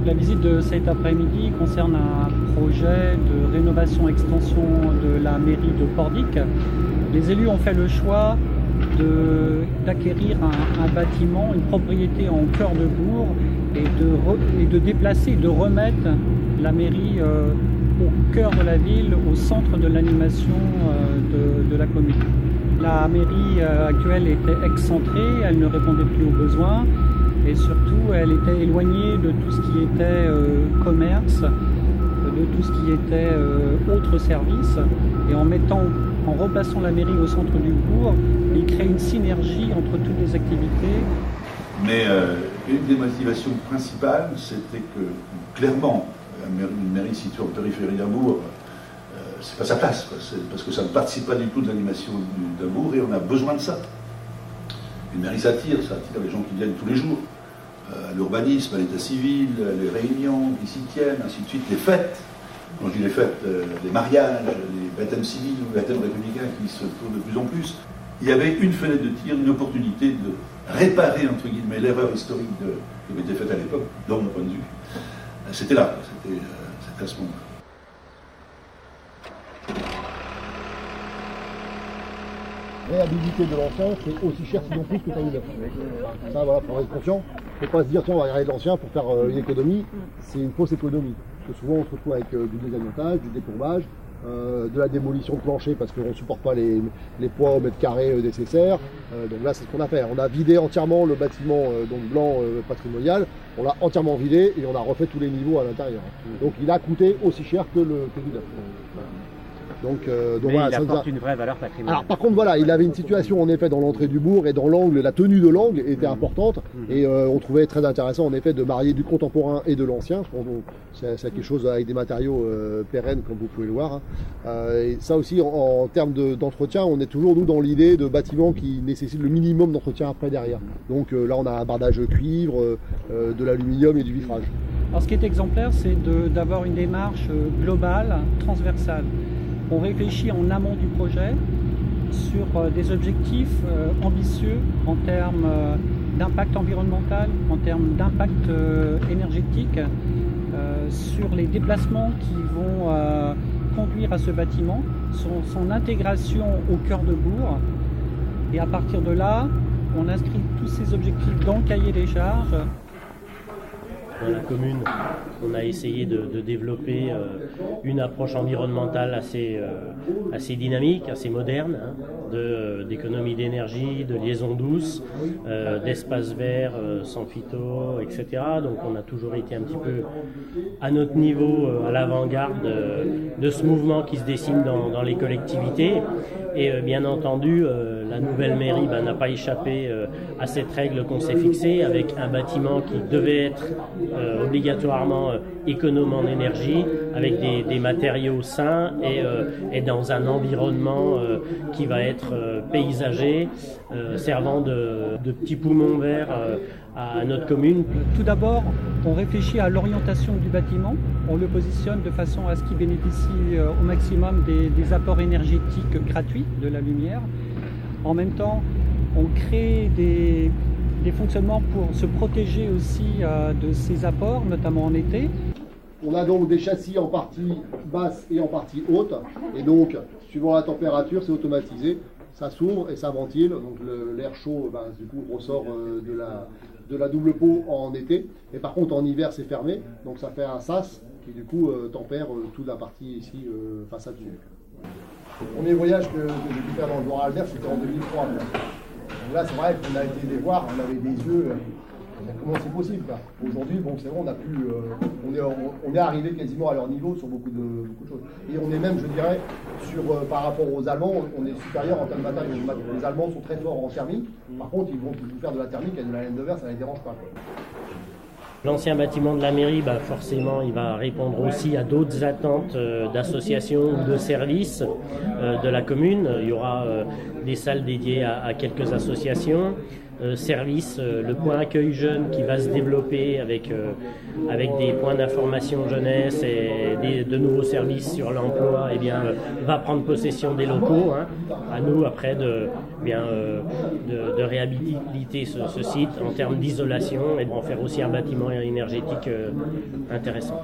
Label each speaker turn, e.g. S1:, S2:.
S1: La visite de cet après-midi concerne un projet de rénovation-extension de la mairie de Pordic. Les élus ont fait le choix d'acquérir un bâtiment, une propriété en cœur de bourg et de déplacer, de remettre la mairie au cœur de la ville, au centre de l'animation de la commune. La mairie actuelle était excentrée, elle ne répondait plus aux besoins et surtout elle était éloignée de tout ce qui était commerce, de tout ce qui était autres services. Et en replaçant la mairie au centre du bourg, il crée une synergie entre toutes les activités. Mais
S2: une des motivations principales, c'était que clairement, une mairie située en périphérie d'un bourg, c'est pas sa place, quoi. Parce que ça ne participe pas du tout de l'animation d'un bourg et on a besoin de ça. Une mairie, ça attire les gens qui viennent tous les jours. À l'urbanisme, à l'état civil, les réunions qui s'y tiennent, ainsi de suite, les fêtes. Quand je dis les fêtes, les mariages, les baptêmes civils ou les baptêmes républicains qui se font de plus en plus. Il y avait une fenêtre de tir, une opportunité de réparer, entre guillemets, l'erreur historique qui avait été faite à l'époque, dans mon point de vue. C'était là, c'était à ce moment-là.
S3: Réhabiliter de l'ancien, c'est aussi cher sinon plus que faire du neuf. Ça, voilà, faut en être conscient. Il ne faut pas se dire, tiens, on va regarder de l'ancien pour faire une économie. C'est une fausse économie. Parce que souvent, on se retrouve avec du désamiantage, du décourbage, de la démolition de plancher parce qu'on ne supporte pas les poids au mètre carré nécessaires. Donc là, c'est ce qu'on a fait. On a vidé entièrement le bâtiment donc blanc patrimonial. On l'a entièrement vidé et on a refait tous les niveaux à l'intérieur. Donc il a coûté aussi cher que du neuf. Donc
S4: voilà, il apporte une vraie valeur patrimoniale.
S3: Alors par contre voilà, il avait une situation en effet dans l'entrée du bourg et dans l'angle, la tenue de l'angle était importante et on trouvait très intéressant en effet de marier du contemporain et de l'ancien. C'est quelque chose avec des matériaux pérennes comme vous pouvez le voir. Et ça aussi en termes d'entretien, on est toujours nous dans l'idée de bâtiments qui nécessitent le minimum d'entretien après derrière. Donc là on a un bardage cuivre, de l'aluminium et du vitrage.
S1: Alors ce qui est exemplaire, c'est d'avoir une démarche globale, transversale. On réfléchit en amont du projet sur des objectifs ambitieux en termes d'impact environnemental, en termes d'impact énergétique, sur les déplacements qui vont conduire à ce bâtiment, son intégration au cœur de bourg. Et à partir de là, on inscrit tous ces objectifs dans le cahier des charges.
S5: Dans la commune, on a essayé de développer une approche environnementale assez dynamique, assez moderne, d'économie d'énergie, de liaison douce, d'espace vert sans phyto, etc. Donc on a toujours été un petit peu à notre niveau, à l'avant-garde de ce mouvement qui se dessine dans les collectivités. Et bien entendu, la nouvelle mairie n'a pas échappé à cette règle qu'on s'est fixée avec un bâtiment qui devait être obligatoirement économe en énergie, avec des matériaux sains et dans un environnement qui va être paysager, servant de petits poumons verts à notre commune.
S1: Tout d'abord, on réfléchit à l'orientation du bâtiment, on le positionne de façon à ce qu'il bénéficie au maximum des apports énergétiques gratuits de la lumière. En même temps, on crée des fonctionnements pour se protéger aussi de ces apports, notamment en été.
S3: On a donc des châssis en partie basse et en partie haute, et donc, suivant la température, c'est automatisé. Ça s'ouvre et ça ventile, donc l'air chaud du coup ressort de la double peau en été, et par contre en hiver c'est fermé, donc ça fait un sas qui du coup tempère toute la partie ici façade sud. Le premier voyage que j'ai pu faire dans le Jura-Albert, c'était en 2003. Donc là c'est vrai qu'on a été les voir, on avait des yeux, comment c'est possible quoi. Aujourd'hui bon c'est vrai on a pu, on est arrivé quasiment à leur niveau sur beaucoup de choses. Et on est même je dirais par rapport aux Allemands, on est supérieur en termes de matériaux. Les Allemands sont très forts en thermique, par contre ils vont faire de la thermique et de la laine de verre, ça ne les dérange pas quoi.
S5: L'ancien bâtiment de la mairie, forcément, il va répondre aussi à d'autres attentes d'associations ou de services de la commune. Il y aura des salles dédiées à quelques associations. service, le point accueil jeune qui va se développer avec des points d'information jeunesse et de nouveaux services sur l'emploi, va prendre possession des locaux. À nous après de réhabiliter ce site en termes d'isolation et d'en faire aussi un bâtiment énergétique intéressant.